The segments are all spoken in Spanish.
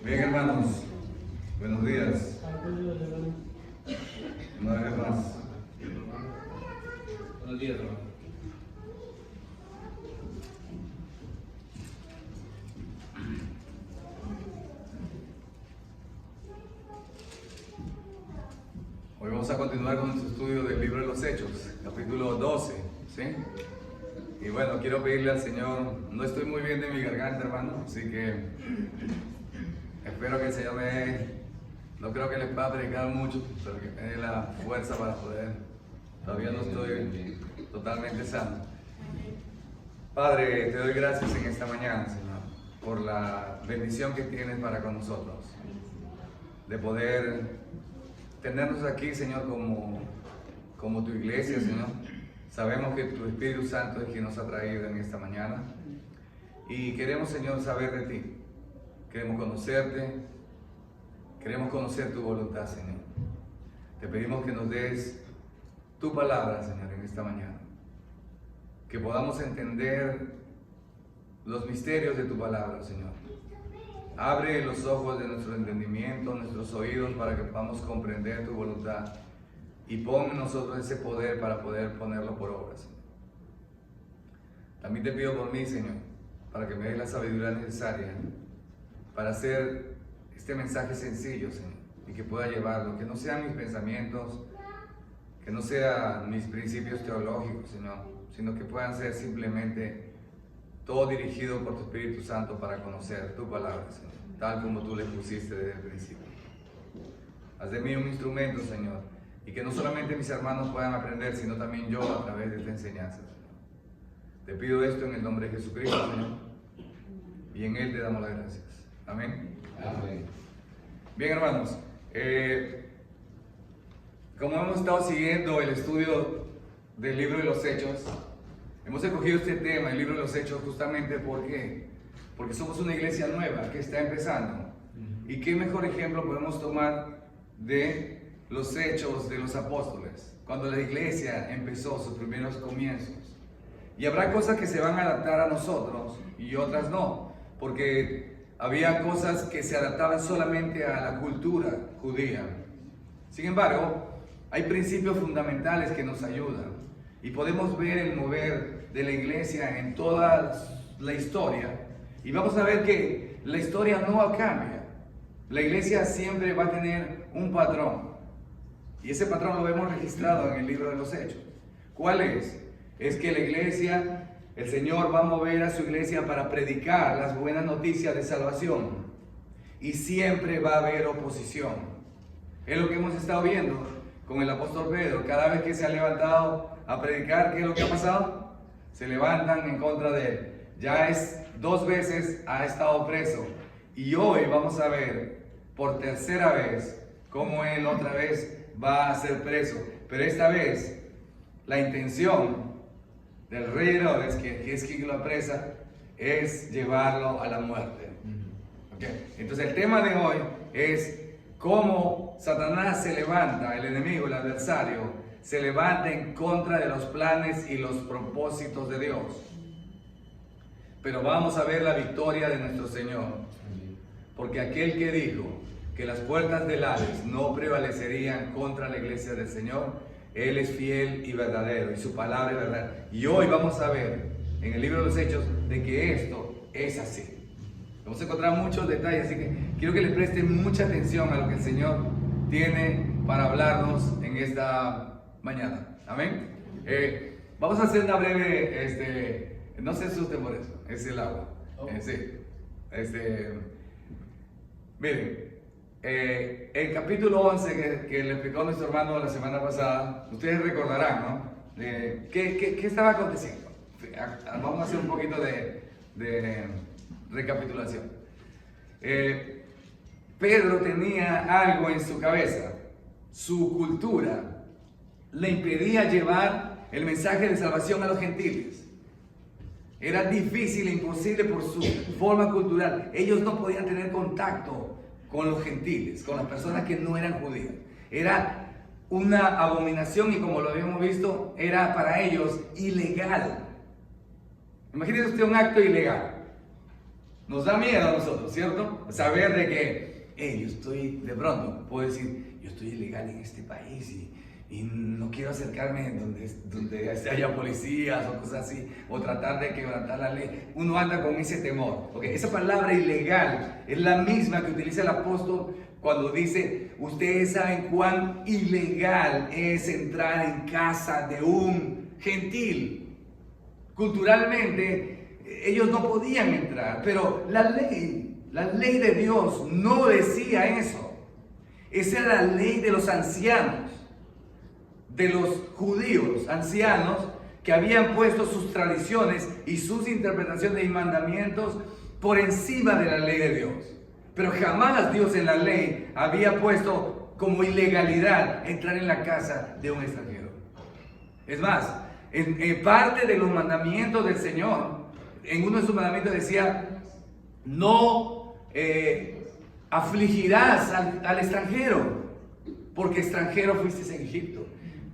Bien, hermanos, buenos días. Una vez más. Buenos días, hermano. Hoy vamos a continuar con nuestro estudio del libro de los Hechos, capítulo 12, ¿sí? Y bueno, quiero pedirle al Señor, no estoy muy bien de mi garganta, hermano, así que espero que el Señor me dé, no creo que les pueda predicar mucho, pero que me dé la fuerza para poder, todavía no estoy totalmente sano. Padre, te doy gracias en esta mañana, Señor, por la bendición que tienes para con nosotros, de poder tenernos aquí, Señor, como tu iglesia, Señor. Sabemos que tu Espíritu Santo es quien nos ha traído en esta mañana y queremos, Señor, saber de ti. Queremos conocerte, queremos conocer tu voluntad, Señor. Te pedimos que nos des tu palabra, Señor, en esta mañana. Que podamos entender los misterios de tu palabra, Señor. Abre los ojos de nuestro entendimiento, nuestros oídos, para que podamos comprender tu voluntad. Y pon en nosotros ese poder para poder ponerlo por obra, Señor. También te pido por mí, Señor, para que me des la sabiduría necesaria para hacer este mensaje sencillo, Señor, y que pueda llevarlo, que no sean mis pensamientos, que no sean mis principios teológicos, Señor, sino que puedan ser simplemente todo dirigido por tu Espíritu Santo para conocer tu palabra, Señor, tal como tú le pusiste desde el principio. Haz de mí un instrumento, Señor, y que no solamente mis hermanos puedan aprender, sino también yo a través de esta enseñanza, Señor. Te pido esto en el nombre de Jesucristo, Señor, y en Él te damos las gracias. Amén. Amén. Bien, hermanos, como hemos estado siguiendo el estudio del libro de los Hechos, hemos escogido este tema, el libro de los Hechos, justamente porque somos una iglesia nueva que está empezando. ¿Y qué mejor ejemplo podemos tomar de los hechos de los apóstoles, cuando la iglesia empezó sus primeros comienzos? Y habrá cosas que se van a adaptar a nosotros y otras no, porque había cosas que se adaptaban solamente a la cultura judía. Sin embargo, hay principios fundamentales que nos ayudan y podemos ver el mover de la iglesia en toda la historia, y vamos a ver que la historia no cambia. La iglesia siempre va a tener un patrón. Y ese patrón lo vemos registrado en el libro de los Hechos. ¿Cuál es? Es que la iglesia, el Señor va a mover a su iglesia para predicar las buenas noticias de salvación. Y siempre va a haber oposición. Es lo que hemos estado viendo con el apóstol Pedro. Cada vez que se ha levantado a predicar, ¿qué es lo que ha pasado? Se levantan en contra de él. Ya es 2 veces ha estado preso. Y hoy vamos a ver por tercera vez cómo él otra vez va a ser preso, pero esta vez la intención del rey Herodes, que es quien lo apresa, es llevarlo a la muerte. ¿Okay? Entonces el tema de hoy es cómo Satanás se levanta, el enemigo, el adversario, se levanta en contra de los planes y los propósitos de Dios. Pero vamos a ver la victoria de nuestro Señor, porque aquel que dijo que las puertas del Hades no prevalecerían contra la iglesia del Señor, Él es fiel y verdadero, y su palabra es verdad. Y hoy vamos a ver en el libro de los Hechos de que esto es así. Vamos a encontrar muchos detalles, así que quiero que les presten mucha atención a lo que el Señor tiene para hablarnos en esta mañana. Amén. Vamos a hacer una breve, no se asusten por eso, es el agua. Sí. Miren. El capítulo 11 que le explicó nuestro hermano la semana pasada, ustedes recordarán, ¿no? ¿Qué estaba aconteciendo? Vamos a hacer un poquito de recapitulación. Pedro tenía algo en su cabeza. Su cultura le impedía llevar el mensaje de salvación a los gentiles. Era difícil e imposible por su forma cultural. Ellos no podían tener contacto con los gentiles, con las personas que no eran judías. Era una abominación y, como lo habíamos visto, era para ellos ilegal. Imagínese usted un acto ilegal. Nos da miedo a nosotros, ¿cierto? Saber de que, yo estoy, de pronto, puedo decir, yo estoy ilegal en este país y no quiero acercarme donde haya policías o cosas así, o tratar de quebrantar la ley. Uno anda con ese temor, porque esa palabra ilegal es la misma que utiliza el apóstol cuando dice, ustedes saben cuán ilegal es entrar en casa de un gentil. Culturalmente, ellos no podían entrar, pero la ley de Dios no decía eso. Esa era la ley de los ancianos, de los judíos ancianos que habían puesto sus tradiciones y sus interpretaciones y mandamientos por encima de la ley de Dios. Pero jamás Dios en la ley había puesto como ilegalidad entrar en la casa de un extranjero. Es más, en parte de los mandamientos del Señor, en uno de sus mandamientos decía, no afligirás al extranjero, porque extranjero fuiste en Egipto.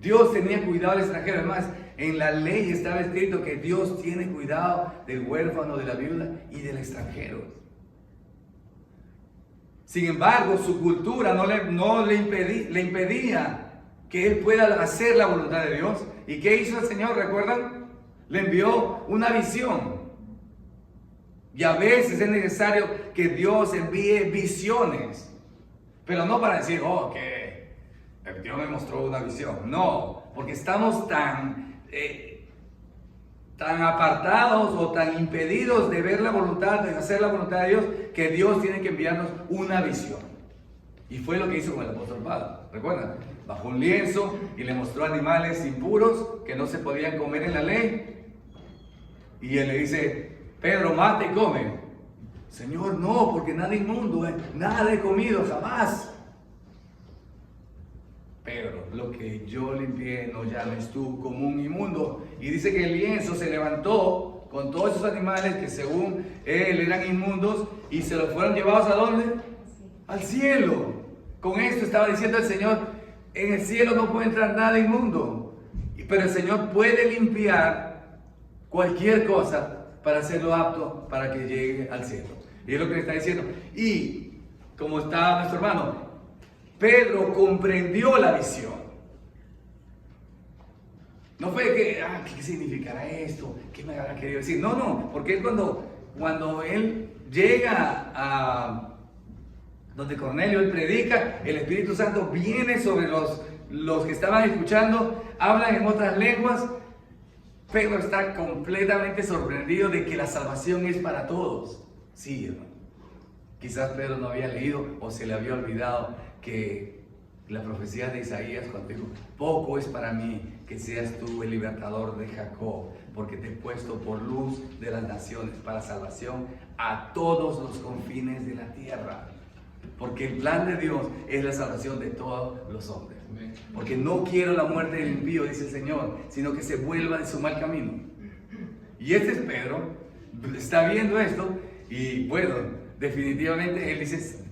Dios tenía cuidado del extranjero. Además, en la ley estaba escrito que Dios tiene cuidado del huérfano, de la viuda y del extranjero. Sin embargo, su cultura no le impedía que él pueda hacer la voluntad de Dios. ¿Y qué hizo el Señor? ¿Recuerdan? Le envió una visión. Y a veces es necesario que Dios envíe visiones, pero no para decir, que Dios me mostró una visión. No, porque estamos tan apartados o tan impedidos de ver la voluntad, de hacer la voluntad de Dios, que Dios tiene que enviarnos una visión. Y fue lo que hizo con el apóstol Pablo. ¿Recuerdan? Bajó un lienzo y le mostró animales impuros que no se podían comer en la ley. Y él le dice, Pedro, mata y come. Señor, no, porque nada inmundo, nada he comido jamás. Pedro, lo que yo limpié no llames tú como un inmundo. Y dice que el lienzo se levantó con todos esos animales que según él eran inmundos y se los fueron llevados ¿a dónde? Al cielo. Con esto estaba diciendo el Señor, en el cielo no puede entrar nada inmundo, pero el Señor puede limpiar cualquier cosa para hacerlo apto para que llegue al cielo. Y es lo que le está diciendo. Y como está nuestro hermano, Pedro comprendió la visión. No fue que, ¿qué significará esto? ¿Qué me habrá querido decir? No, porque él cuando él llega a donde Cornelio, él predica, el Espíritu Santo viene sobre los que estaban escuchando, hablan en otras lenguas. Pedro está completamente sorprendido de que la salvación es para todos. Sí, hermano. Quizás Pedro no había leído o se le había olvidado que la profecía de Isaías cuando dijo, poco es para mí que seas tú el libertador de Jacob, porque te he puesto por luz de las naciones para salvación a todos los confines de la tierra. Porque el plan de Dios es la salvación de todos los hombres. Porque no quiero la muerte del impío, dice el Señor, sino que se vuelva de su mal camino. Y este es Pedro, está viendo esto y bueno, definitivamente él dice,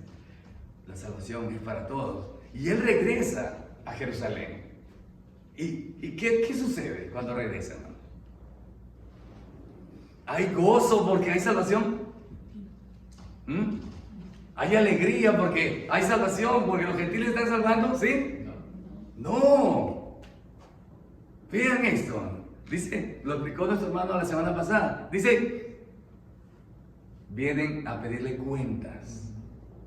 la salvación es para todos. Y él regresa a Jerusalén. ¿Y qué sucede cuando regresa, hermano? ¿Hay gozo porque hay salvación? ¿Hay alegría porque hay salvación? ¿Porque los gentiles están salvando? ¿Sí? No. Vean esto. Dice, lo explicó nuestro hermano la semana pasada. Dice, vienen a pedirle cuentas.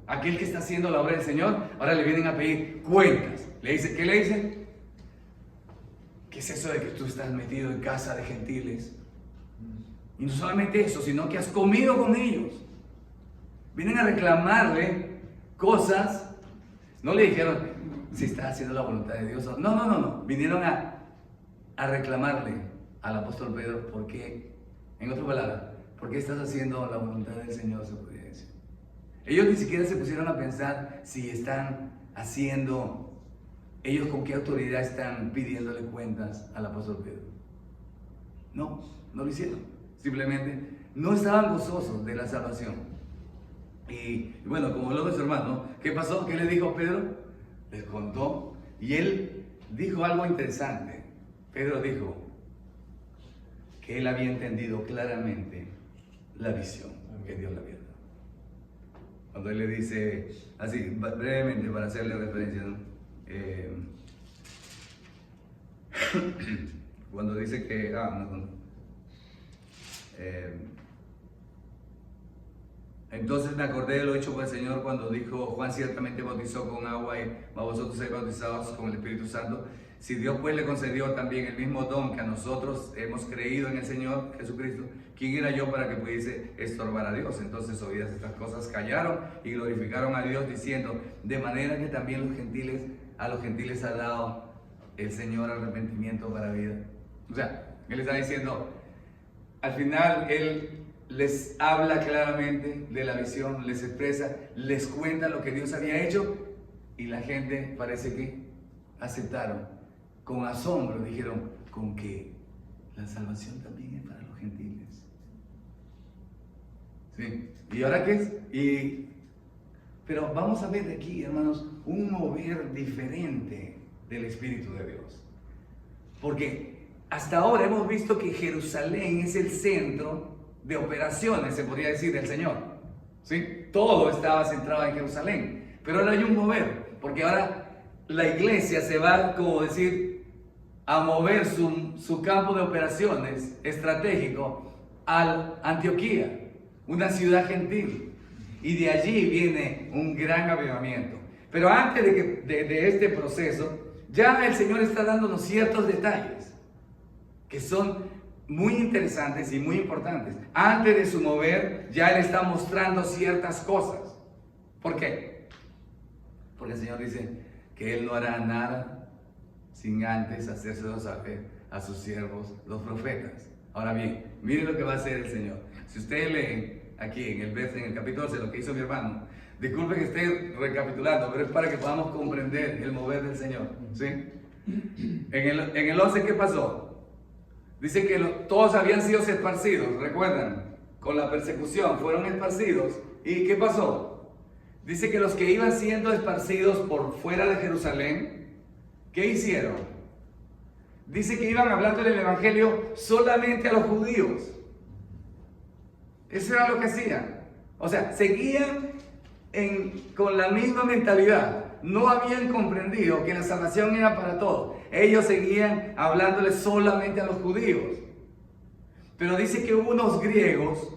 Aquel que está haciendo la obra del Señor, ahora le vienen a pedir cuentas. Le dice, ¿qué le dice? ¿Qué es eso de que tú estás metido en casa de gentiles? Y no solamente eso, sino que has comido con ellos. Vienen a reclamarle cosas. No le dijeron si está haciendo la voluntad de Dios. No. Vinieron a reclamarle al apóstol Pedro porque, en otras palabras, ¿por qué estás haciendo la voluntad del Señor? Se podría decir. Ellos ni siquiera se pusieron a pensar si están haciendo, ellos con qué autoridad están pidiéndole cuentas al apóstol Pedro. No lo hicieron. Simplemente no estaban gozosos de la salvación. Y bueno, como lo de su hermano, ¿qué pasó? ¿Qué le dijo Pedro? Les contó y él dijo algo interesante. Pedro dijo que él había entendido claramente la visión que Dios le había dado. Cuando él le dice, así, brevemente para hacerle referencia, ¿no? Cuando dice que, entonces me acordé de lo hecho por el Señor cuando dijo, Juan ciertamente bautizó con agua, y vosotros seréis bautizados con el Espíritu Santo. Si Dios pues le concedió también el mismo don que a nosotros hemos creído en el Señor Jesucristo, ¿quién era yo para que pudiese estorbar a Dios? Entonces, oídas estas cosas, callaron y glorificaron a Dios diciendo, de manera que también a los gentiles ha dado el Señor arrepentimiento para vida. O sea, Él está diciendo, al final Él les habla claramente de la visión, les expresa, les cuenta lo que Dios había hecho, y la gente parece que aceptaron. Con asombro dijeron, ¿con qué? La salvación también es para los gentiles. ¿Sí? ¿Y ahora qué es? Pero vamos a ver aquí, hermanos, un mover diferente del Espíritu de Dios. Porque hasta ahora hemos visto que Jerusalén es el centro de operaciones, se podría decir, del Señor. ¿Sí? Todo estaba centrado en Jerusalén. Pero ahora hay un mover, porque ahora la iglesia se va, como decir, a mover su campo de operaciones estratégico a Antioquía, una ciudad gentil. Y de allí viene un gran avivamiento. Pero antes de este proceso, ya el Señor está dándonos ciertos detalles que son muy interesantes y muy importantes. Antes de su mover, ya Él está mostrando ciertas cosas. ¿Por qué? Porque el Señor dice que Él no hará nada sin antes hacérselo saber a sus siervos, los profetas. Ahora bien, miren lo que va a hacer el Señor. Si ustedes leen aquí en el capítulo 11, lo que hizo mi hermano, disculpe que esté recapitulando, pero es para que podamos comprender el mover del Señor. ¿Sí? En el 11, ¿qué pasó? Dice que todos habían sido esparcidos, ¿recuerdan? Con la persecución fueron esparcidos. ¿Y qué pasó? Dice que los que iban siendo esparcidos por fuera de Jerusalén, ¿qué hicieron? Dice que iban hablando del Evangelio solamente a los judíos. Eso era lo que hacían. O sea, seguían con la misma mentalidad. No habían comprendido que la salvación era para todos. Ellos seguían hablándole solamente a los judíos. Pero dice que hubo unos griegos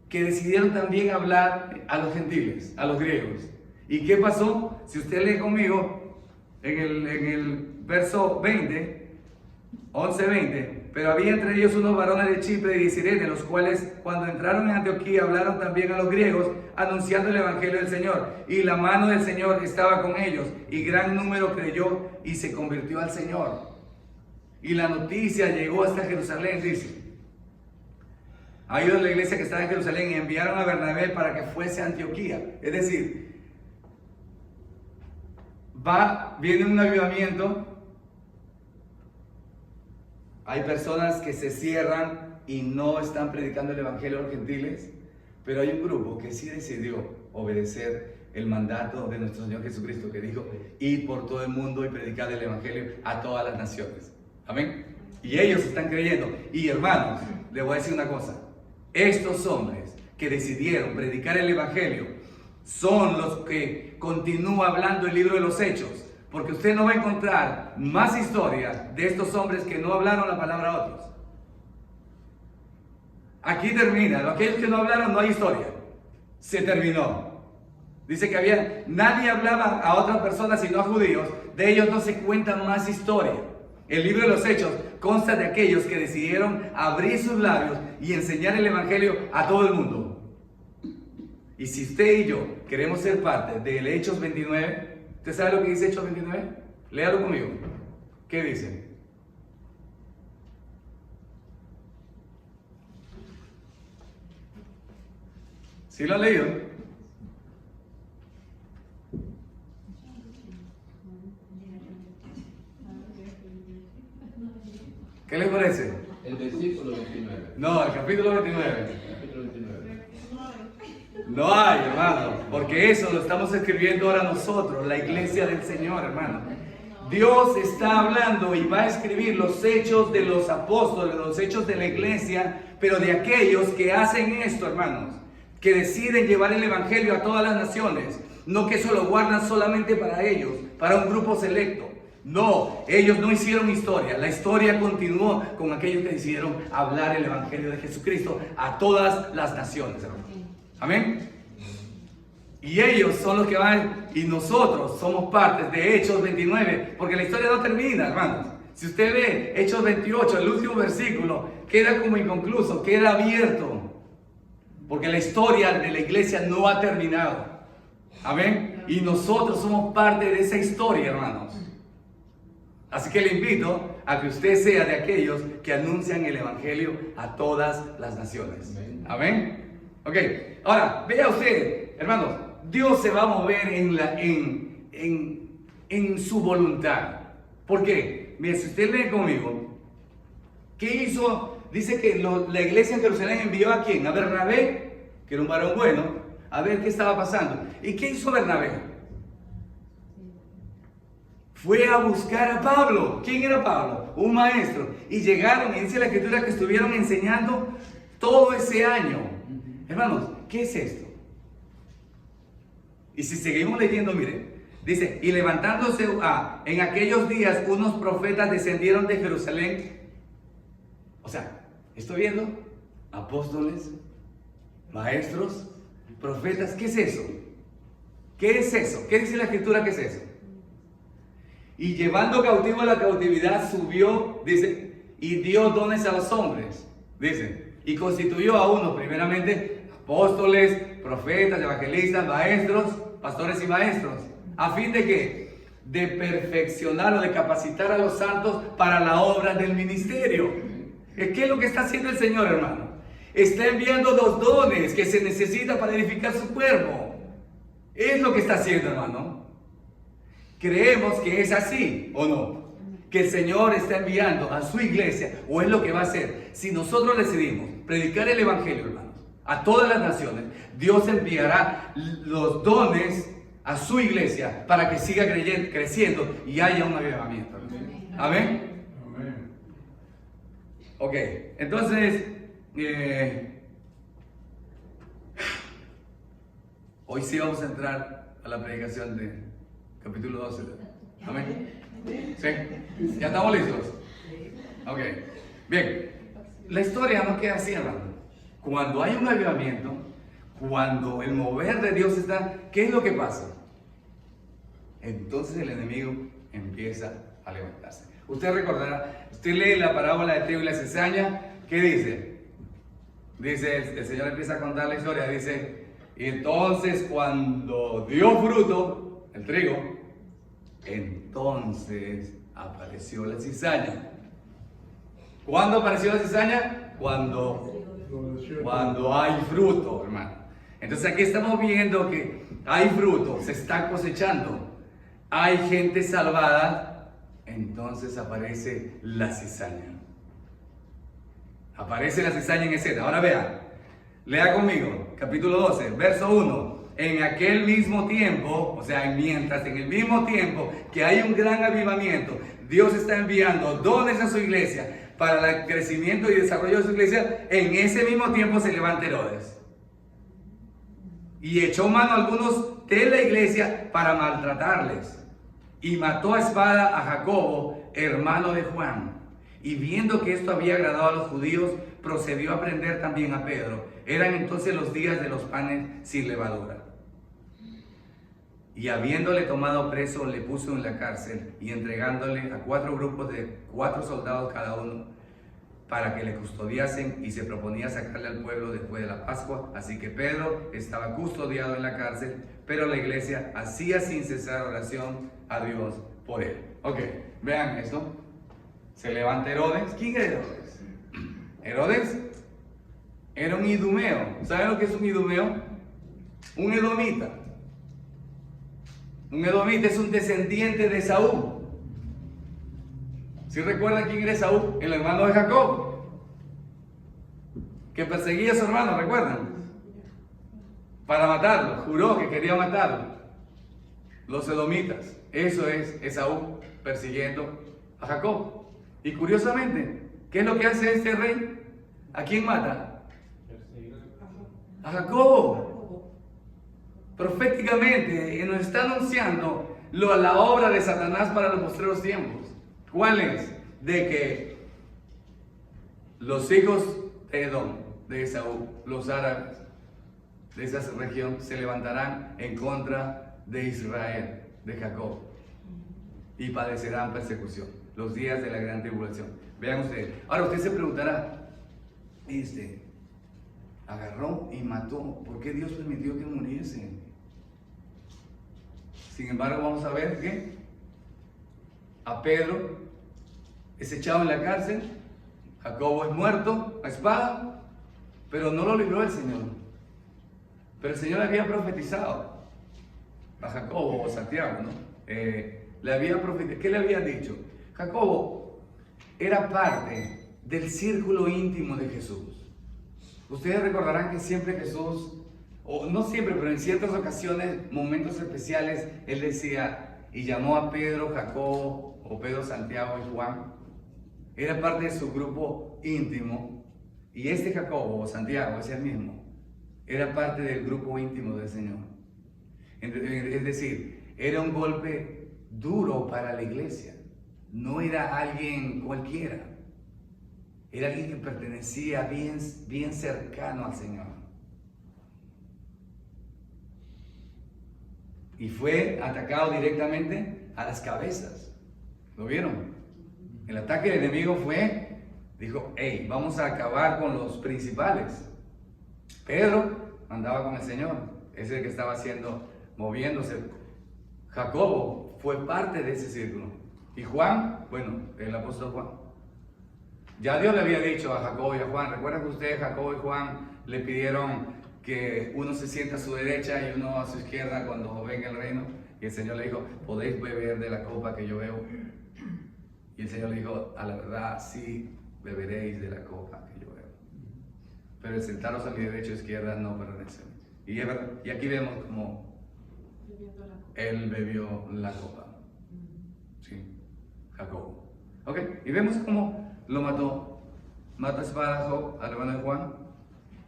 que decidieron también hablar a los gentiles, a los griegos. ¿Y qué pasó? Si usted lee conmigo, en el verso 20, 11-20, pero había entre ellos unos varones de Chipre y de Cirene, los cuales cuando entraron en Antioquía hablaron también a los griegos, anunciando el Evangelio del Señor. Y la mano del Señor estaba con ellos, y gran número creyó y se convirtió al Señor. Y la noticia llegó hasta Jerusalén, dice. Ha ido la iglesia que estaba en Jerusalén y enviaron a Bernabé para que fuese a Antioquía. Es decir, viene un avivamiento, hay personas que se cierran y no están predicando el Evangelio a los gentiles, pero hay un grupo que sí decidió obedecer el mandato de nuestro Señor Jesucristo, que dijo, id por todo el mundo y predicad el Evangelio a todas las naciones. Amén. Y ellos están creyendo. Y hermanos, les voy a decir una cosa, estos hombres que decidieron predicar el Evangelio son los que continúa hablando el libro de los Hechos, porque usted no va a encontrar más historias de estos hombres que no hablaron la palabra a otros. Aquí termina, aquellos que no hablaron no hay historia, se terminó. Dice que nadie hablaba a otras personas sino a judíos, de ellos no se cuenta más historia. El libro de los Hechos consta de aquellos que decidieron abrir sus labios y enseñar el Evangelio a todo el mundo. Y si usted y yo queremos ser parte del Hechos 29, ¿usted sabe lo que dice Hechos 29? Léalo conmigo. ¿Qué dice? ¿Sí lo han leído? ¿Qué les parece? El versículo 29. No, el capítulo 29. Capítulo 29. No hay, hermano, porque eso lo estamos escribiendo ahora nosotros, la iglesia del Señor, hermano. Dios está hablando y va a escribir los hechos de los apóstoles, los hechos de la iglesia, pero de aquellos que hacen esto, hermanos. que deciden llevar el evangelio a todas las naciones, no que eso lo guardan solamente para ellos, para un grupo selecto. No, ellos no hicieron historia, la historia continuó con aquellos que decidieron hablar el evangelio de Jesucristo a todas las naciones, hermanos. Amén. Y ellos son los que van, y nosotros somos partes de Hechos 29, porque la historia no termina, hermanos. Si usted ve Hechos 28, el último versículo, queda como inconcluso, queda abierto, porque la historia de la iglesia no ha terminado. Amén. Y nosotros somos parte de esa historia, hermanos. Así que le invito a que usted sea de aquellos que anuncian el evangelio a todas las naciones. Amén. Ok, ahora vea usted, hermanos, Dios se va a mover en su voluntad. ¿Por qué? Mire, si usted lee conmigo, ¿qué hizo? Dice que la iglesia en Jerusalén envió ¿a quién? A Bernabé, que era un varón bueno, a ver qué estaba pasando. ¿Y qué hizo Bernabé? Fue a buscar a Pablo. ¿Quién era Pablo? Un maestro. Y llegaron, y dice la escritura que estuvieron enseñando todo ese año. Hermanos, ¿qué es esto? Y si seguimos leyendo, mire, dice, y levantándose en aquellos días unos profetas descendieron de Jerusalén. O sea, estoy viendo apóstoles, maestros, profetas. ¿Qué es eso? ¿Qué es eso? ¿Qué dice la escritura que es eso? Y llevando cautivo a la cautividad subió, dice, y dio dones a los hombres, dice, y constituyó a unos primeramente apóstoles, profetas, evangelistas, maestros, pastores y maestros, a fin de que de perfeccionar o de capacitar a los santos para la obra del ministerio. ¿Qué es lo que está haciendo el Señor, hermano? Está enviando los dones que se necesitan para edificar su cuerpo. Es lo que está haciendo, hermano. ¿Creemos que es así o no? Que el Señor está enviando a su iglesia, o es lo que va a hacer. Si nosotros decidimos predicar el evangelio, hermanos, a todas las naciones, Dios enviará los dones a su iglesia para que siga creciendo y haya un avivamiento. Amén. Amén. Ok, entonces hoy sí vamos a entrar a la predicación de capítulo 12. Amén. ¿Sí? ¿Ya estamos listos? Ok. Bien. La historia no queda así, hermano. Cuando hay un avivamiento, cuando el mover de Dios está, ¿qué es lo que pasa? Entonces el enemigo empieza a levantarse. Usted recordará, usted lee la parábola de trigo y la cizaña, ¿qué dice? Dice, el Señor empieza a contar la historia, dice, y entonces cuando dio fruto, el trigo, entonces apareció la cizaña. ¿Cuándo apareció la cizaña? Cuando hay fruto, hermano. Entonces aquí estamos viendo que hay fruto, se está cosechando, hay gente salvada, entonces aparece la cizaña. Aparece la cizaña en escena. Ahora vea, lea conmigo, capítulo 12, verso 1. En aquel mismo tiempo, o sea, mientras en el mismo tiempo que hay un gran avivamiento, Dios está enviando dones a su iglesia para el crecimiento y desarrollo de su iglesia. En ese mismo tiempo se levanta Herodes y echó mano a algunos de la iglesia para maltratarles y mató a espada a Jacobo, hermano de Juan. Y viendo que esto había agradado a los judíos, procedió a prender también a Pedro. Eran entonces los días de los panes sin levadura. Y habiéndole tomado preso, le puso en la cárcel y entregándole a 4 grupos de 4 soldados cada uno para que le custodiasen, y se proponía sacarle al pueblo después de la Pascua. Así que Pedro estaba custodiado en la cárcel, pero la iglesia hacía sin cesar oración a Dios por él. Ok, vean esto. Se levanta Herodes. ¿Quién era Herodes? Herodes era un idumeo. ¿Saben lo que es un idumeo? Un edomita. Un edomita es un descendiente de Esaú. ¿Sí recuerdan quién era Esaú? El hermano de Jacob, que perseguía a su hermano, ¿recuerdan? Para matarlo, juró que quería matarlo. Los edomitas, eso es Esaú persiguiendo a Jacob. Y curiosamente, ¿qué es lo que hace este rey? ¿A quién mata? A Jacobo. Proféticamente nos está anunciando la obra de Satanás para los postreros tiempos. ¿Cuál es? De que los hijos de Edom, de Esaú, los árabes de esa región, se levantarán en contra de Israel, de Jacob, y padecerán persecución los días de la gran tribulación. Vean ustedes. Ahora usted se preguntará, agarró y mató, ¿por qué Dios permitió que muriese? Sin embargo, vamos a ver que a Pedro es echado en la cárcel, Jacobo es muerto a espada, pero no lo libró el Señor. Pero el Señor había profetizado a Jacobo o Santiago, ¿no? Le había profetizado. ¿Qué le había dicho? Jacobo era parte del círculo íntimo de Jesús. Ustedes recordarán que siempre Jesús, o no siempre, pero en ciertas ocasiones, momentos especiales, Él decía, y llamó a Pedro, Jacobo, o Pedro, Santiago y Juan. Era parte de su grupo íntimo, y este Jacobo, o Santiago, es el mismo, era parte del grupo íntimo del Señor. Es decir, era un golpe duro para la iglesia. No era alguien cualquiera. Era alguien que pertenecía bien cercano al Señor. Y fue atacado directamente a las cabezas. ¿Lo vieron? El ataque del enemigo dijo, hey, vamos a acabar con los principales. Pedro andaba con el Señor, es el que estaba moviéndose. Jacobo fue parte de ese círculo. Y Juan, bueno, el apóstol Juan. Ya Dios le había dicho a Jacobo y a Juan, recuerdan que ustedes, Jacobo y Juan, le pidieron que uno se sienta a su derecha y uno a su izquierda cuando venga el reino. Y el Señor le dijo, ¿podéis beber de la copa que yo bebo? Y el Señor le dijo, a la verdad, sí, beberéis de la copa que yo bebo. Pero el sentaros a mi derecha o izquierda no pertenece. Y es verdad, y aquí vemos como él bebió la copa. Sí, Jacobo. Ok, y vemos cómo lo mató. Mata a espada al hermano de Juan.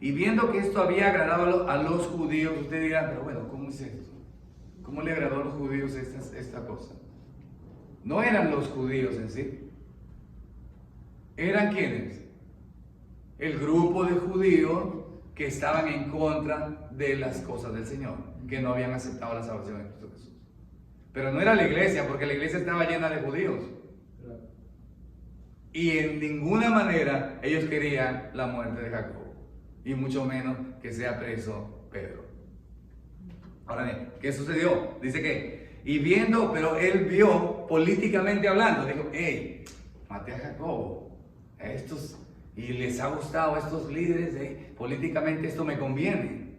Y viendo que esto había agradado a los judíos, usted dirá, pero bueno, ¿cómo es esto? ¿Cómo le agradó a los judíos esta cosa? No eran los judíos en sí. ¿Eran quiénes? El grupo de judíos que estaban en contra de las cosas del Señor, que no habían aceptado la salvación de Cristo Jesús. Pero no era la iglesia, porque la iglesia estaba llena de judíos. Y en ninguna manera ellos querían la muerte de Jacobo, y mucho menos que sea preso Pedro. Ahora bien, ¿qué sucedió? Dice que, pero él vio políticamente hablando, dijo, hey, maté a Jacobo, a estos, y les ha gustado a estos líderes, políticamente esto me conviene.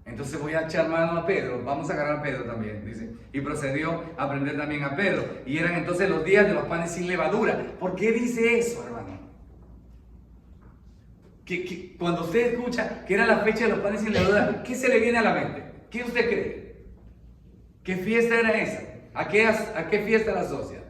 Entonces voy a echar mano a Pedro, vamos a agarrar a Pedro también, dice. Y procedió a prender también a Pedro. Y eran entonces los días de los panes sin levadura. ¿Por qué dice eso, hermano? Que cuando usted escucha que era la fecha de los panes sin levadura, ¿qué se le viene a la mente? ¿Qué usted cree? ¿Qué fiesta era esa? ¿A qué fiesta la asocia?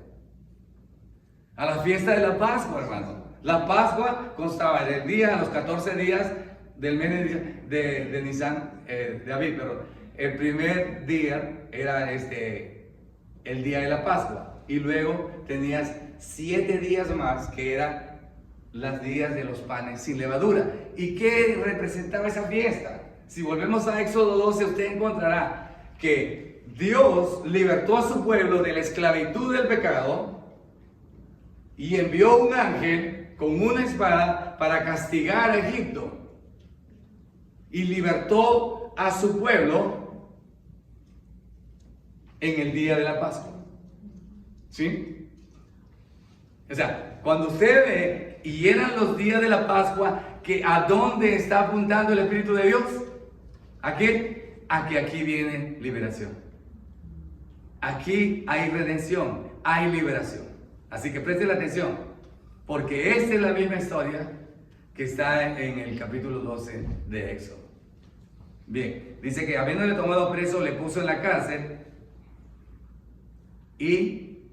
A la fiesta de la Pascua, hermano. La Pascua constaba del día, a los 14 días del mes de Nisan, de Abib, pero el primer día era el día de la Pascua, y luego tenías 7 días más que eran los días de los panes sin levadura. ¿Y qué representaba esa fiesta? Si volvemos a Éxodo 12, usted encontrará que Dios libertó a su pueblo de la esclavitud del pecado y envió un ángel con una espada para castigar a Egipto. Y libertó a su pueblo en el día de la Pascua. ¿Sí? O sea, cuando usted ve, y eran los días de la Pascua, que ¿a dónde está apuntando el Espíritu de Dios? ¿A qué? A que aquí viene liberación. Aquí hay redención, hay liberación. Así que presten la atención, porque esta es la misma historia que está en el capítulo 12 de Éxodo. Bien, dice que habiéndole tomado preso, le puso en la cárcel y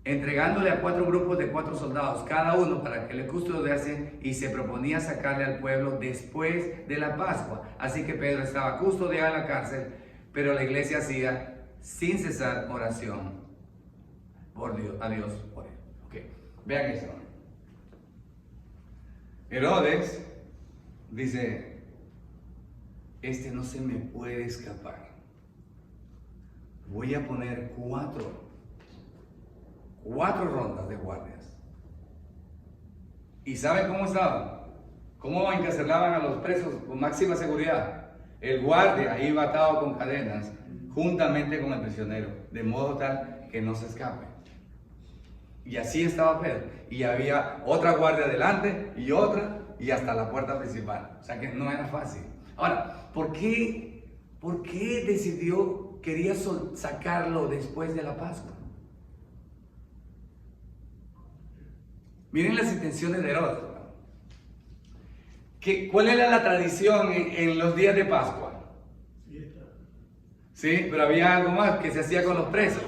entregándole a 4 grupos de 4 soldados, cada uno para que le custodiase, y se proponía sacarle al pueblo después de la Pascua. Así que Pedro estaba custodiado en la cárcel, pero la iglesia hacía sin cesar oración por Dios, a Dios por él. Okay. Vean esto. Herodes dice, este no se me puede escapar. Voy a poner 4 rondas de guardias. ¿Y saben cómo estaban? ¿Cómo encarcelaban a los presos con máxima seguridad? El guardia iba atado con cadenas juntamente con el prisionero, de modo tal que no se escape. Y así estaba Pedro. Y había otra guardia delante y otra, y hasta la puerta principal. O sea que no era fácil. Ahora, ¿por qué quería sacarlo después de la Pascua? Miren las intenciones de Herodes. ¿Cuál era la tradición en los días de Pascua? Sí, pero había algo más que se hacía con los presos.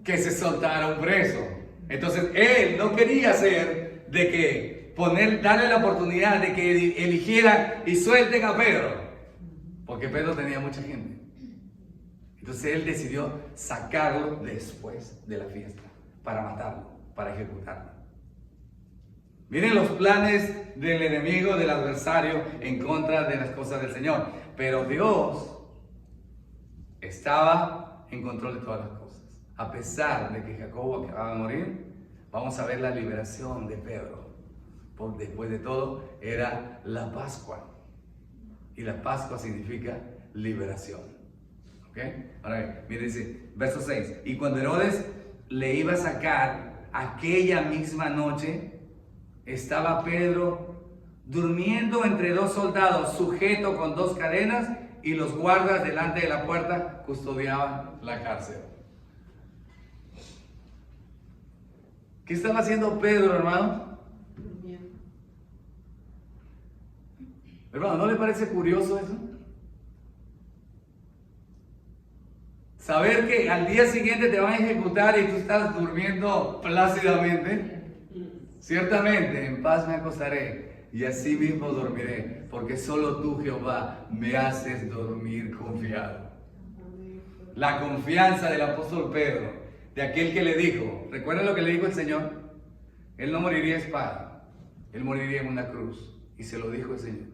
Que se soltara un preso. Entonces él no quería hacer de que darle la oportunidad de que eligiera y suelten a Pedro, porque Pedro tenía mucha gente. Entonces él decidió sacarlo después de la fiesta para matarlo, para ejecutarlo. Miren los planes del enemigo, del adversario en contra de las cosas del Señor. Pero Dios estaba en control de todas las cosas. A pesar de que Jacobo acababa de morir, vamos a ver la liberación de Pedro. Porque después de todo era la Pascua. Y la Pascua significa liberación. ¿Ok? Ahora bien, mire, dice, verso 6. Y cuando Herodes le iba a sacar aquella misma noche, estaba Pedro durmiendo entre 2 soldados, sujeto con 2 cadenas, y los guardas delante de la puerta custodiaban la cárcel. ¿Qué estaba haciendo Pedro, hermano? Hermano, ¿no le parece curioso eso? Saber que al día siguiente te van a ejecutar y tú estás durmiendo plácidamente. Ciertamente en paz me acostaré y así mismo dormiré, porque solo tú, Jehová, me haces dormir confiado. La confianza del apóstol Pedro, de aquel que le dijo, ¿recuerdan lo que le dijo el Señor? Él no moriría a espada, él moriría en una cruz, y se lo dijo el Señor.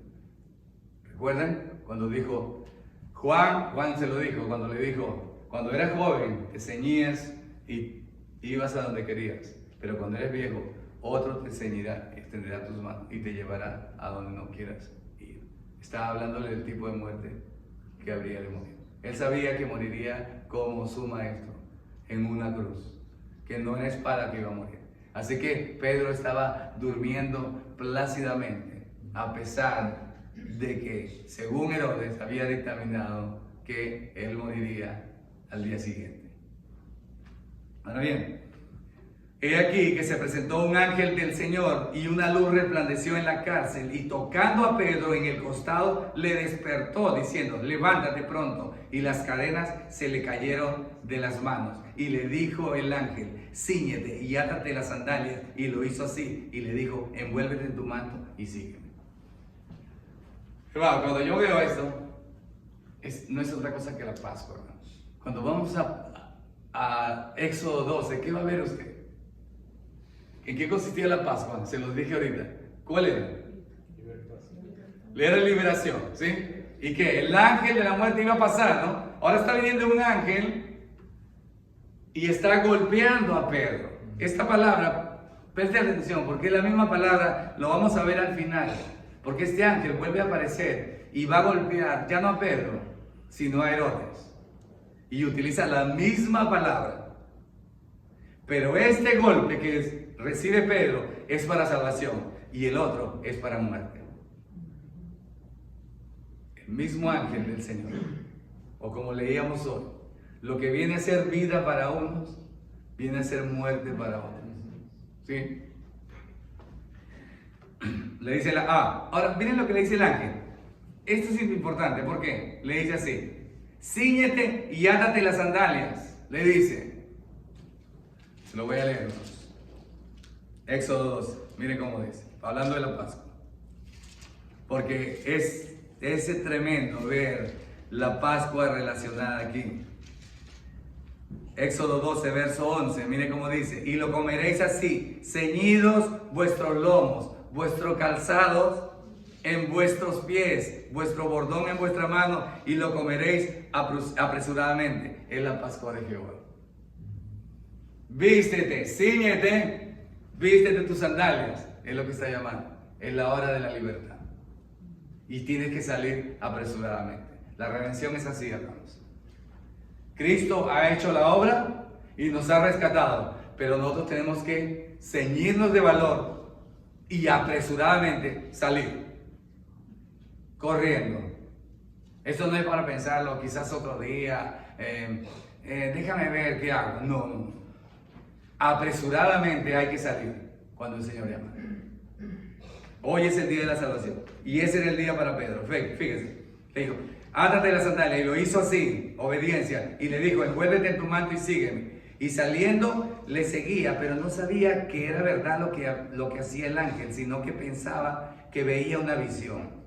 ¿Recuerdan? Cuando dijo, Juan se lo dijo, cuando le dijo, cuando eras joven te ceñías y ibas a donde querías, pero cuando eres viejo, otro te ceñirá, extenderá tus manos y te llevará a donde no quieras ir. Estaba hablándole del tipo de muerte que habría de morir. Él sabía que moriría como su maestro, en una cruz, que no era espada que iba a morir. Así que Pedro estaba durmiendo plácidamente, a pesar de que, según Herodes, había dictaminado que él moriría al día siguiente. Ahora bien, he aquí que se presentó un ángel del Señor y una luz resplandeció en la cárcel, y tocando a Pedro en el costado le despertó diciendo, levántate pronto. Y las cadenas se le cayeron de las manos. Y le dijo el ángel, cíñete y átate las sandalias. Y lo hizo así. Y le dijo, envuélvete en tu manto y sígueme. Hermano, cuando yo veo esto, no es otra cosa que la Pascua, hermano. Cuando vamos a Éxodo 12, ¿qué va a ver usted? ¿En qué consistía la Pascua? Se los dije ahorita. ¿Cuál era? Era liberación, ¿sí? ¿Y qué? El ángel de la muerte iba a pasar, ¿no? Ahora está viniendo un ángel y está golpeando a Pedro. Esta palabra, preste atención, porque es la misma palabra, lo vamos a ver al final. Porque este ángel vuelve a aparecer y va a golpear, ya no a Pedro, sino a Herodes. Y utiliza la misma palabra. Pero este golpe que recibe Pedro es para salvación y el otro es para muerte. El mismo ángel del Señor, o como leíamos hoy, lo que viene a ser vida para unos, viene a ser muerte para otros. ¿Sí? Le dice ahora miren lo que le dice el ángel. Esto es importante, ¿por qué? Le dice así, cíñete y átate las sandalias, le dice. Se lo voy a leer. Éxodo 12. Miren cómo dice. Hablando de la Pascua. Porque es tremendo ver la Pascua relacionada aquí. Éxodo 12, verso 11, mire cómo dice: y lo comeréis así, ceñidos vuestros lomos, vuestros calzados en vuestros pies, vuestro bordón en vuestra mano, y lo comeréis apresuradamente. Es la Pascua de Jehová. Vístete, cíñete, vístete tus sandalias, es lo que está llamando. Es la hora de la libertad. Y tienes que salir apresuradamente. La redención es así, hermanos. Cristo ha hecho la obra y nos ha rescatado, pero nosotros tenemos que ceñirnos de valor y apresuradamente salir, corriendo. Esto no es para pensarlo quizás otro día, déjame ver qué hago. No. Apresuradamente hay que salir cuando el Señor llama. Hoy es el día de la salvación y ese era el día para Pedro. Fíjese, le dijo: átate la sandalia, y lo hizo así, obediencia, y le dijo: envuélvete en tu manto y sígueme. Y saliendo le seguía, pero no sabía que era verdad lo que hacía el ángel, sino que pensaba que veía una visión.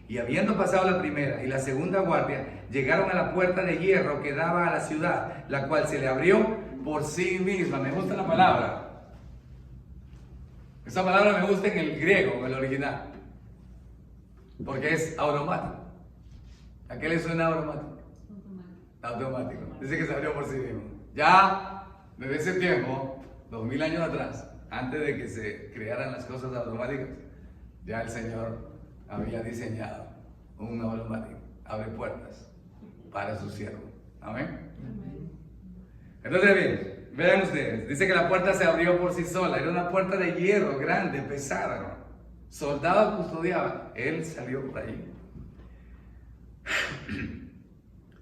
Y habiendo pasado la primera y la segunda guardia, llegaron a la puerta de hierro que daba a la ciudad, la cual se le abrió por sí misma. Me gusta la palabra. Esa palabra me gusta en el griego, en el original, porque es automático. ¿A qué le suena automático? Automático. Dice que se abrió por sí mismo. Ya desde ese tiempo, 2000 años atrás, antes de que se crearan las cosas automáticas, ya el Señor había diseñado un automático. Abre puertas para su siervo. Amén. Entonces bien, vean ustedes. Dice que la puerta se abrió por sí sola. Era una puerta de hierro grande, pesada. Soldados custodiaban. Él salió por ahí.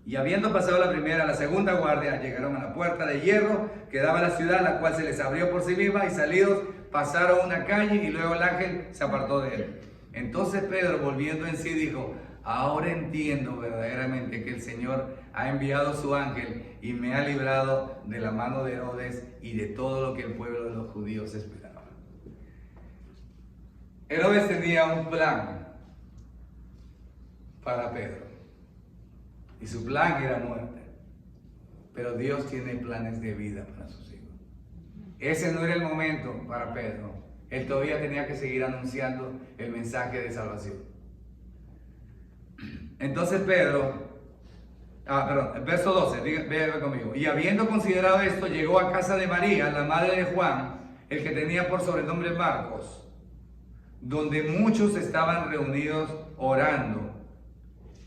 Y habiendo pasado la primera, la segunda guardia, llegaron a la puerta de hierro que daba a la ciudad, la cual se les abrió por sí misma, y salidos pasaron una calle, y luego el ángel se apartó de él. Entonces Pedro, volviendo en sí, dijo: ahora entiendo verdaderamente que el Señor ha enviado su ángel y me ha librado de la mano de Herodes y de todo lo que el pueblo de los judíos esperaba. Herodes tenía un plan para Pedro, y su plan era muerte, pero Dios tiene planes de vida para sus hijos. Ese no era el momento para Pedro. Él todavía tenía que seguir anunciando el mensaje de salvación. Entonces Pedro, verso 12, véanme conmigo. Y habiendo considerado esto, llegó a casa de María, la madre de Juan, el que tenía por sobrenombre Marcos, donde muchos estaban reunidos orando.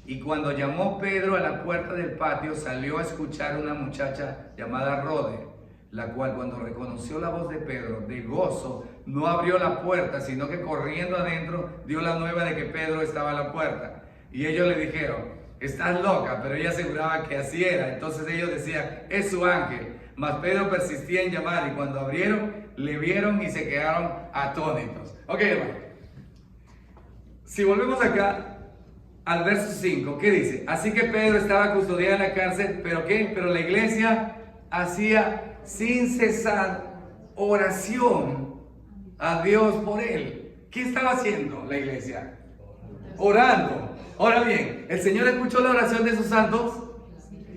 Y cuando llamó Pedro a la puerta del patio, salió a escuchar una muchacha llamada Rode, la cual, cuando reconoció la voz de Pedro, de gozo, no abrió la puerta, sino que corriendo adentro dio la nueva de que Pedro estaba a la puerta. Y ellos le dijeron: estás loca. Pero ella aseguraba que así era. Entonces ellos decían: es su ángel. Mas Pedro persistía en llamar, y cuando abrieron, le vieron y se quedaron atónitos. Ok, hermano. Si volvemos acá al verso 5, ¿qué dice? Así que Pedro estaba custodiado en la cárcel, ¿pero qué? Pero la iglesia hacía sin cesar oración a Dios por él. ¿Qué estaba haciendo la iglesia? Orando. Ahora bien, ¿el Señor escuchó la oración de sus santos?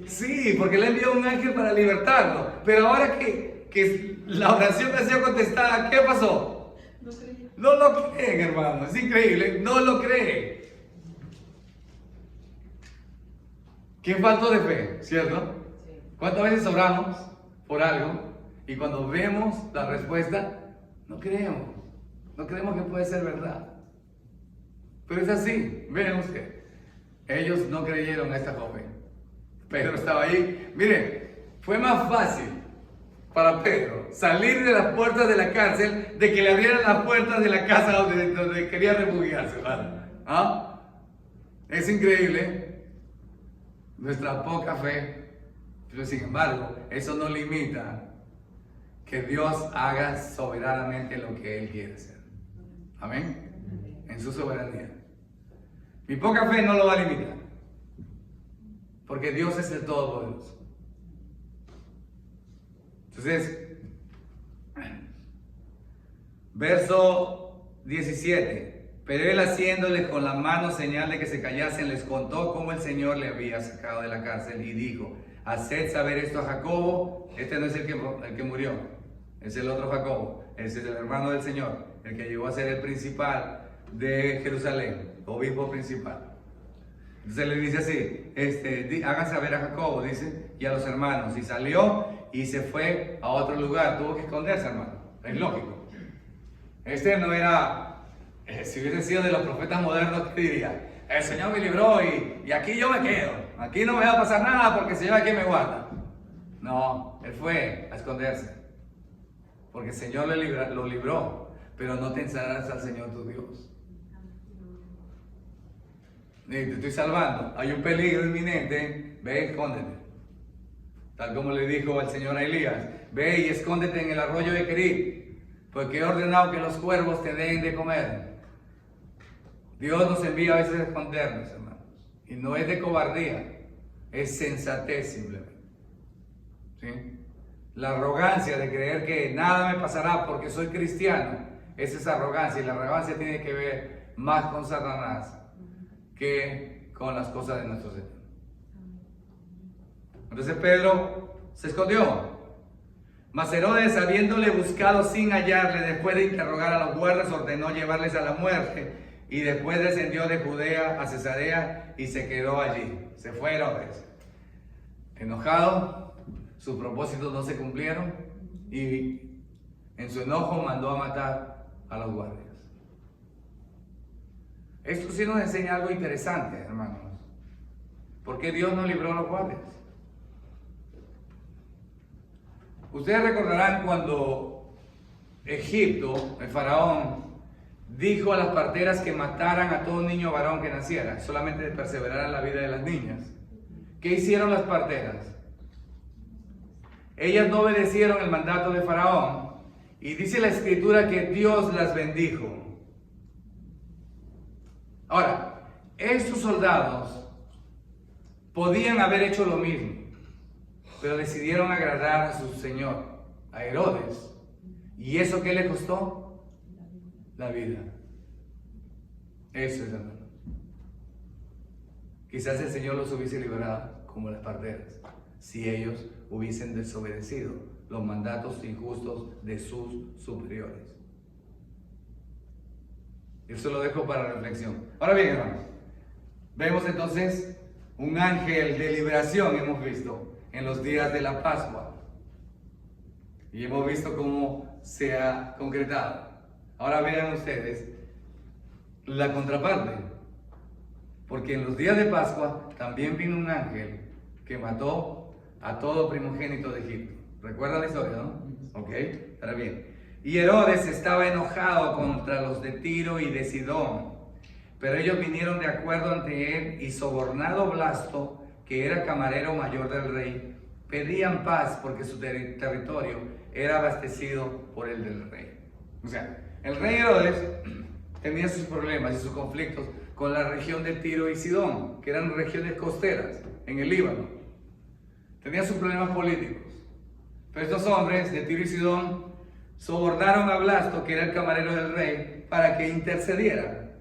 Sí, porque le envió un ángel para libertarlo. Pero ahora que la oración ha sido contestada, ¿qué pasó? No lo creen, hermano. Es increíble. No lo creen. ¿Qué faltó de fe? ¿Cierto? ¿Cuántas veces oramos por algo y cuando vemos la respuesta, no creemos? No creemos que puede ser verdad. Pero es así. Miren usted. Ellos no creyeron a esta joven. Pedro estaba ahí. Miren, fue más fácil para Pedro salir de las puertas de la cárcel de que le abrieran las puertas de la casa donde quería refugiarse. ¿Ah? Es increíble nuestra poca fe, pero sin embargo, eso no limita que Dios haga soberanamente lo que Él quiere hacer. Amén. En su soberanía. Mi poca fe no lo va a limitar, porque Dios es el Todopoderoso. Entonces, Verso 17. Pero él, haciéndole con la mano señal de que se callasen, les contó cómo el Señor le había sacado de la cárcel y dijo: haced saber esto a Jacobo. Este no es el que murió, es el otro Jacobo, ese es el hermano del Señor, el que llegó a ser el principal de Jerusalén, obispo principal. Entonces le dice así, hagan saber a Jacobo, dice, y a los hermanos. Y salió y se fue a otro lugar, tuvo que esconderse, hermano, es lógico. Este no era, si hubiese sido de los profetas modernos, ¿qué diría? El Señor me libró y aquí yo me quedo, aquí no me va a pasar nada porque el Señor aquí me guarda. No, él fue a esconderse, porque el Señor lo libró, pero no te encerrarás al Señor tu Dios. Te estoy salvando, hay un peligro inminente, ve, escóndete. Tal como le dijo el Señor a Elías: ve y escóndete en el arroyo de Querit, porque he ordenado que los cuervos te den de comer. Dios nos envía a veces a escondernos, hermanos, y no es de cobardía, es sensatez simplemente. ¿Sí? La arrogancia de creer que nada me pasará porque soy cristiano, es esa arrogancia, y la arrogancia tiene que ver más con Satanás que con las cosas de nuestro Señor. Entonces Pedro se escondió. Mas Herodes, habiéndole buscado sin hallarle, después de interrogar a los guardas, ordenó llevarles a la muerte, y después descendió de Judea a Cesarea y se quedó allí. Se fue Herodes, enojado, sus propósitos no se cumplieron, y en su enojo mandó a matar a los guardias. Esto sí nos enseña algo interesante, hermanos. ¿Por qué Dios no libró a los guardias? Ustedes recordarán cuando Egipto, el faraón, dijo a las parteras que mataran a todo niño varón que naciera, solamente perseveraran la vida de las niñas. ¿Qué hicieron las parteras? Ellas no obedecieron el mandato de faraón, y dice la escritura que Dios las bendijo. Ahora, estos soldados podían haber hecho lo mismo, pero decidieron agradar a su señor, a Herodes. ¿Y eso qué le costó? La vida. Eso es, hermano. Quizás el Señor los hubiese liberado como las parteras, si ellos hubiesen desobedecido los mandatos injustos de sus superiores. Eso lo dejo para reflexión. Ahora bien, hermanos, vemos entonces un ángel de liberación, hemos visto, en los días de la Pascua. Y hemos visto cómo se ha concretado. Ahora vean ustedes la contraparte. Porque en los días de Pascua también vino un ángel que mató a todo primogénito de Egipto. ¿Recuerdan la historia, no? Ok, ahora bien. Y Herodes estaba enojado contra los de Tiro y de Sidón, pero ellos vinieron de acuerdo ante él, y sobornado Blasto, que era camarero mayor del rey, pedían paz porque su territorio era abastecido por el del rey. O sea, el rey Herodes tenía sus problemas y sus conflictos con la región de Tiro y Sidón, que eran regiones costeras en el Líbano. Tenía sus problemas políticos. Pero estos hombres de Tiro y Sidón sobornaron a Blasto, que era el camarero del rey, para que intercediera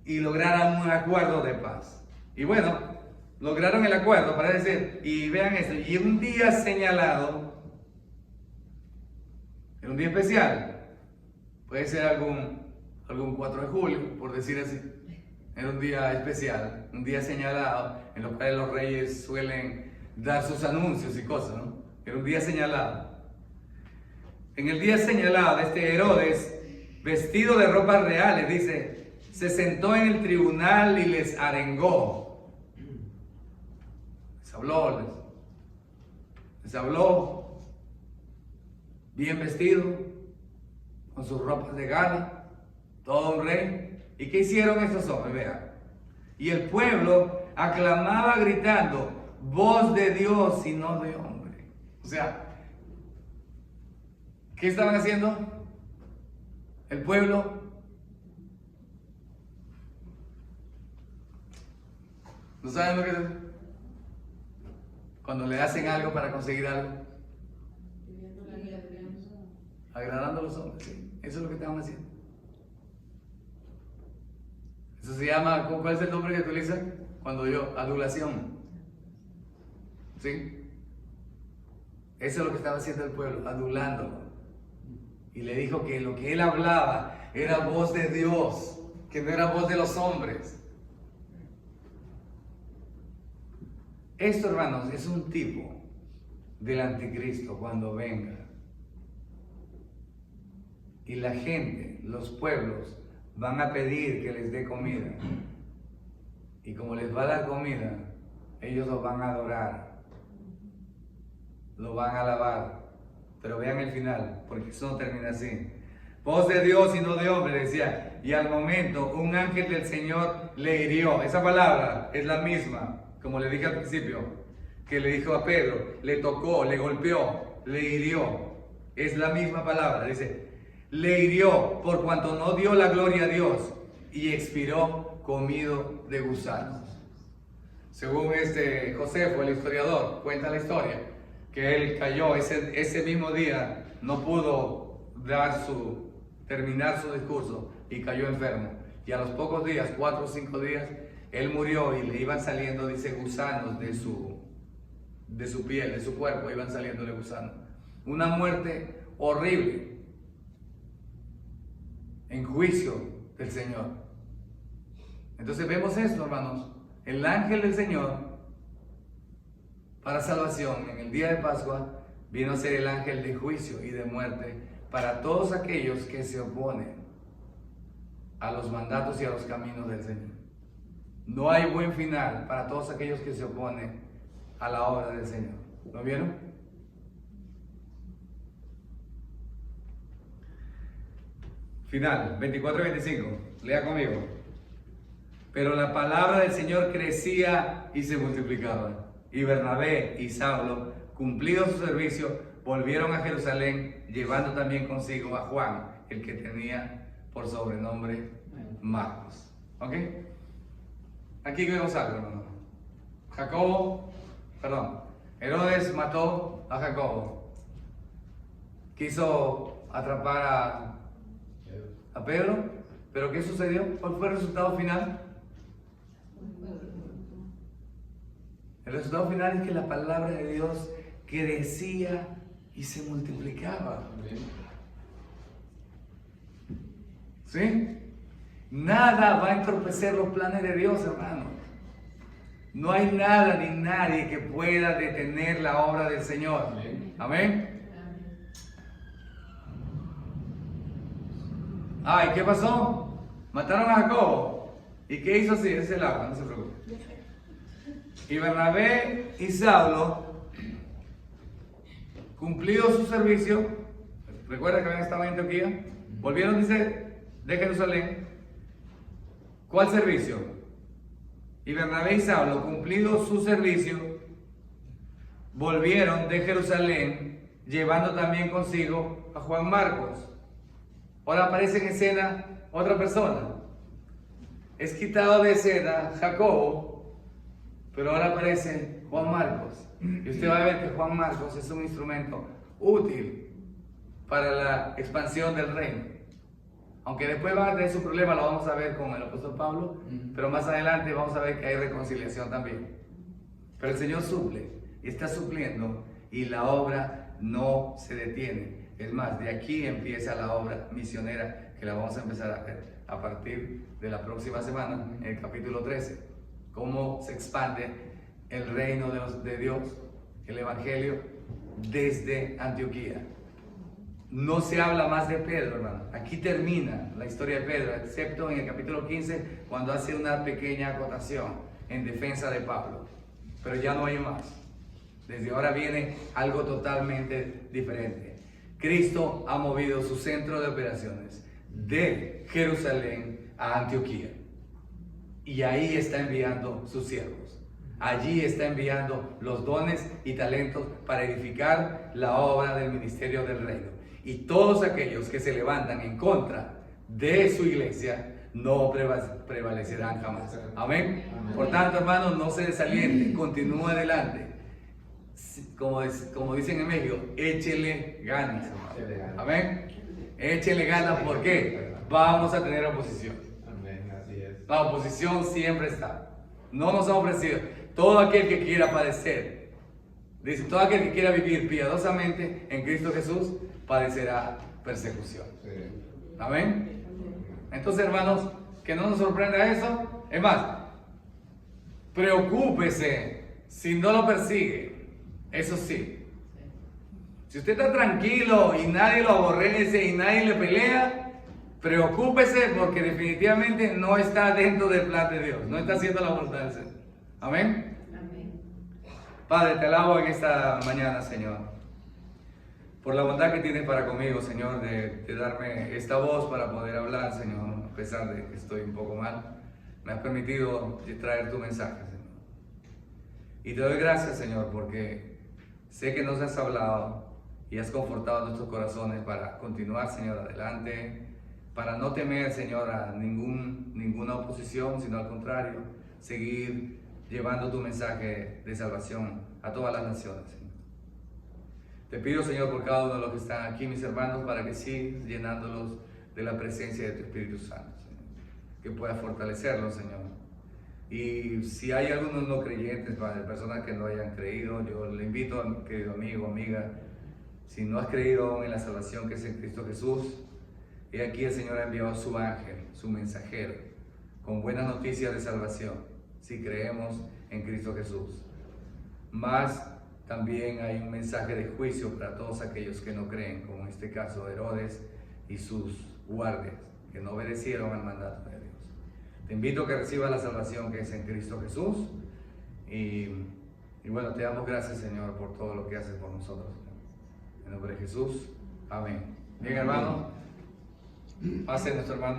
y lograran un acuerdo de paz. Y bueno, lograron el acuerdo, para decir, y vean esto, y un día señalado, en un día especial, puede ser algún 4 de julio, por decir así, era un día especial, un día señalado, en los cuales los reyes suelen dar sus anuncios y cosas, ¿no? Era un día señalado. En el día señalado, este Herodes, vestido de ropas reales, dice, se sentó en el tribunal y les arengó. Les habló bien vestido, con sus ropas de gala, todo un rey. ¿Y qué hicieron estos hombres? Vean. Y el pueblo aclamaba gritando, voz de Dios y no de hombre. O sea, ¿qué estaban haciendo? El pueblo ¿no saben lo que es? Cuando le hacen algo para conseguir algo. agradando a los hombres, sí. Eso es lo que estaban haciendo. Eso se llama, ¿cuál es el nombre que utilizan? Cuando adulación. ¿Sí? Eso es lo que estaba haciendo el pueblo, adulándolo. Y le dijo que lo que él hablaba era voz de Dios, que no era voz de los hombres. Esto, hermanos, es un tipo del anticristo cuando venga. Y la gente, los pueblos, van a pedir que les dé comida. Y como les va a dar comida, ellos lo van a adorar, lo van a alabar. Pero vean el final, porque eso no termina así. Voz de Dios y no de hombre, decía. Y al momento, un ángel del Señor le hirió. Esa palabra es la misma, como le dije al principio, que le dijo a Pedro. Le tocó, le golpeó, le hirió. Es la misma palabra, dice. Le hirió por cuanto no dio la gloria a Dios y expiró comido de gusanos. Según Josefo, el historiador, cuenta la historia que él cayó ese mismo día, no pudo terminar su discurso y cayó enfermo. Y a los pocos días, 4 o 5 días, él murió y le iban saliendo, dice, gusanos de su piel, de su cuerpo, iban saliéndole gusanos. Una muerte horrible en juicio del Señor. Entonces vemos esto, hermanos. El ángel del Señor para salvación en el día de Pascua vino a ser el ángel de juicio y de muerte para todos aquellos que se oponen a los mandatos y a los caminos del Señor. No hay buen final para todos aquellos que se oponen a la obra del Señor. ¿Lo vieron? Final, 24 y 25. Lea conmigo. Pero la palabra del Señor crecía y se multiplicaba. Y Bernabé y Saulo, cumplido su servicio, volvieron a Jerusalén, llevando también consigo a Juan, el que tenía por sobrenombre Marcos. ¿Ok? Aquí vemos algo, hermano. Herodes mató a Jacobo. Quiso atrapar a Pedro, pero ¿qué sucedió? ¿Cuál fue el resultado final? El resultado final es que la palabra de Dios crecía y se multiplicaba. ¿Sí? Nada va a entorpecer los planes de Dios, hermano. No hay nada ni nadie que pueda detener la obra del Señor. Amén. Ay, ¿qué pasó? Mataron a Jacobo. ¿Y qué hizo así? Es el agua, no se preocupe. Y Bernabé y Saulo, cumplido su servicio, recuerda que habían estado en Antioquía, volvieron, dice, de Jerusalén. ¿Cuál servicio? Y Bernabé y Saulo, cumplido su servicio, volvieron de Jerusalén, llevando también consigo a Juan Marcos. Ahora aparece en escena otra persona. Es quitado de escena Jacobo, pero ahora aparece Juan Marcos. Y usted va a ver que Juan Marcos es un instrumento útil para la expansión del reino. Aunque después va a tener su problema, lo vamos a ver con el apóstol Pablo, pero más adelante vamos a ver que hay reconciliación también. Pero el Señor suple y está supliendo y la obra no se detiene. Es más, de aquí empieza la obra misionera que la vamos a empezar a ver a partir de la próxima semana, en el capítulo 13. Cómo se expande el reino de Dios, el Evangelio, desde Antioquía. No se habla más de Pedro, hermano. Aquí termina la historia de Pedro, excepto en el capítulo 15, cuando hace una pequeña acotación en defensa de Pablo. Pero ya no hay más. Desde ahora viene algo totalmente diferente. Cristo ha movido su centro de operaciones de Jerusalén a Antioquía. Y ahí está enviando sus siervos. Allí está enviando los dones y talentos para edificar la obra del ministerio del reino. Y todos aquellos que se levantan en contra de su iglesia no prevalecerán jamás. Amén. Por tanto, hermanos, no se desalienten, continúe adelante. como dicen en México, échele ganas, hermano. Échele ganas. Amén. Échele ganas, ¿por qué? Vamos a tener oposición. Amén, así es. La oposición siempre está. No nos ha ofrecido. Todo aquel que quiera padecer, dice, todo aquel que quiera vivir piadosamente en Cristo Jesús, padecerá persecución. Sí. Amén. Entonces, hermanos, que no nos sorprenda eso. Es más, preocúpese si no lo persigue. Eso sí. Si usted está tranquilo y nadie lo aborrece y nadie le pelea, preocúpese porque definitivamente no está dentro del plan de Dios. No está haciendo la voluntad del Señor. Amén. Amén. Padre, te alabo en esta mañana, Señor, por la bondad que tienes para conmigo, Señor, de darme esta voz para poder hablar, Señor, a pesar de que estoy un poco mal. Me has permitido traer tu mensaje, Señor. Y te doy gracias, Señor, porque sé que nos has hablado y has confortado nuestros corazones para continuar, Señor, adelante, para no temer, Señor, a ninguna oposición, sino al contrario, seguir llevando tu mensaje de salvación a todas las naciones, Señor. Te pido, Señor, por cada uno de los que están aquí, mis hermanos, para que sigas llenándolos de la presencia de tu Espíritu Santo, Señor. Que puedas fortalecerlos, Señor. Y si hay algunos no creyentes, Padre, personas que no hayan creído, yo le invito, querido amigo, amiga, si no has creído aún en la salvación que es en Cristo Jesús, he aquí el Señor ha enviado su ángel, su mensajero, con buenas noticias de salvación, si creemos en Cristo Jesús. Más también hay un mensaje de juicio para todos aquellos que no creen, como en este caso Herodes y sus guardias, que no obedecieron al mandato de Dios. Te invito a que recibas la salvación que es en Cristo Jesús. Y bueno, te damos gracias, Señor, por todo lo que haces por nosotros. En nombre de Jesús. Amén. Bien, hermano. Pase nuestro hermano.